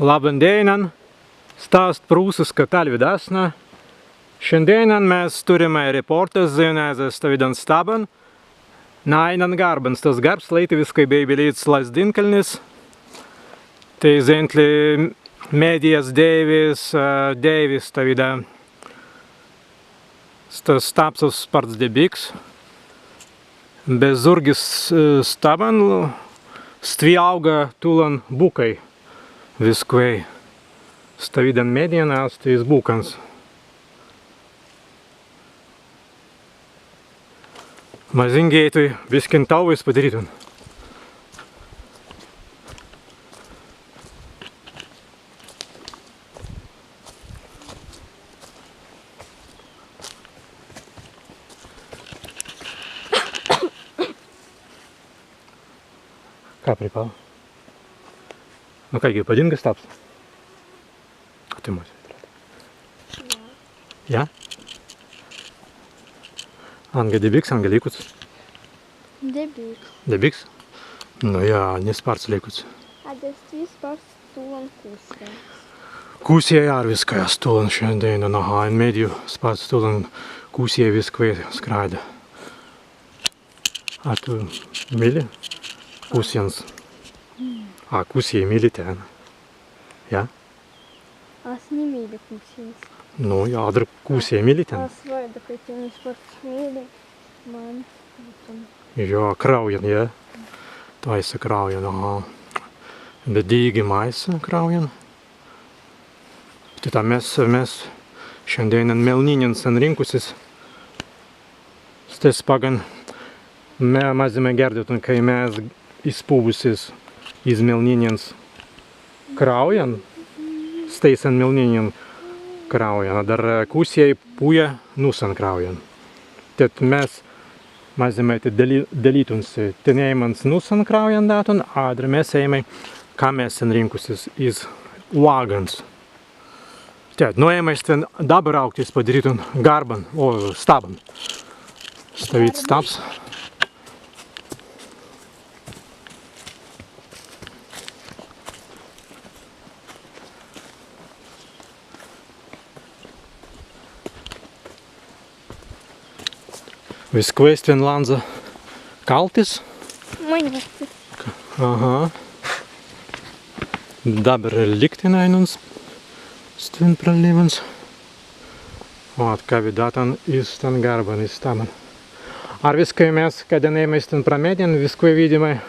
Labdienan, stāst Prūsas Katalvidasna. Šiandienan mēs turime reportas zinēzē stavidan staban. Nainan garbans, tas garbs lietuviskai bija līdz Lazdinkalnis. Te zentli mēdijas dēvis stavidā. Tas stāpsas parts debiks. Bez zurgis staban stvi auga tulan bukai. Viskvei stavidan mēdienās, tīs būkans. Mazingētui viskin tauvis padarītun. Kā pripāla? Nu, kā jau padinga stāps? Ko tu mūsi atrādi? Jā? Anga debiks, anga likuts? Debiks. Debiks? Nu jā, nespārts likuts. A tas vispār stulan kusē. Kusē jār viskajā stulan šiandien, un aha, un mediju spārts stulan kusē viskvei skraida. A tu mili? Kusjans. A, kusē mīli tēna. Jā? Es nemīļu kusjans. Nu, jādara kusē mīli tēna. Es vajadu, ka tenis par smīļi man. Jā, kraujan, jā. Taisa kraujan, aha. Bet dīgi maisa kraujan. Tā mēs šiandien melniņans rinkusis. Stes pagan mazime gerdot, un kai mēs izpūvusis iz melniņans kraujan, steisan melniņan kraujan, dar kusēji puja nusan kraujan. Tad mēs mazimēti dalītuns tenējumans nusan kraujan datun, adra mēs ejamai, kā mēs rinkusis iz uagans. Tad, ejamais ten dabarauktis padarītun garban, staban. Stavīt stabs. Viskvēst vien lanza kaltis. Maņvasti. Aha. Dabar liktinainums. Stvin pralīvans. Ot, kā vidātan izstan garban izstaban. Ar viskai mēs, kad ejamais ten pramēdien, viskai vidimai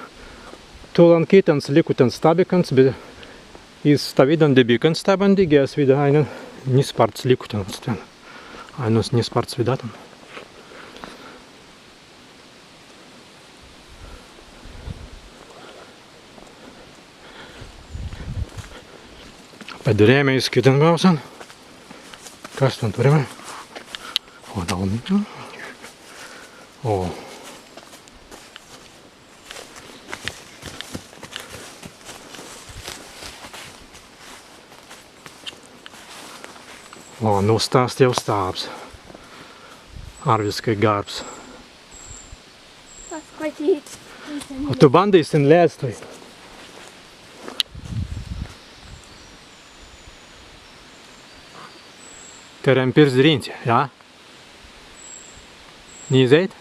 tulan kitans likutans stabikans, bet izstavidan debikans staban digijas vida ainan nisparts likutans ten. Ainus nisparts vidātan. Padarījām izskatan gausan. Kas tam turime? Dalniņu. Nu stāst jau stāps. Ar viskai garbs. Tas patīts. Tu bandīsi lēst vai? Terem pirz drīņķi, jā? Nīzēt?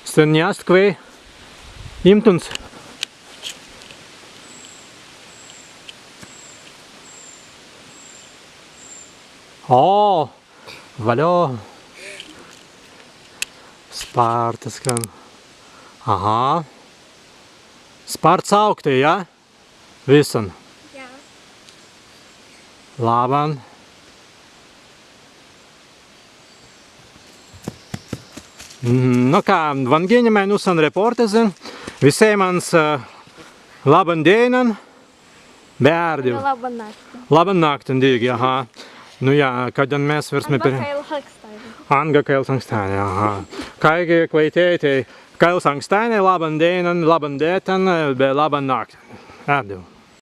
Sten jāst kvei imtuns. Vaļo. Spārtas, kan. Aha. Spārts augtī, jā? Visan. Jā. Laban. Nu kā, vangieņamai nusan reportezi. Visai mans labdienan. Bērdi. Laban nakti. Laban nakti, dīgi, aha. Nu jā, kad mēs varsme per... Anga Kailsangstainē, aha. Kaigi kvaitētei Kailsangstainē, labdienan, labdietan, be laban nakti. Ērdi.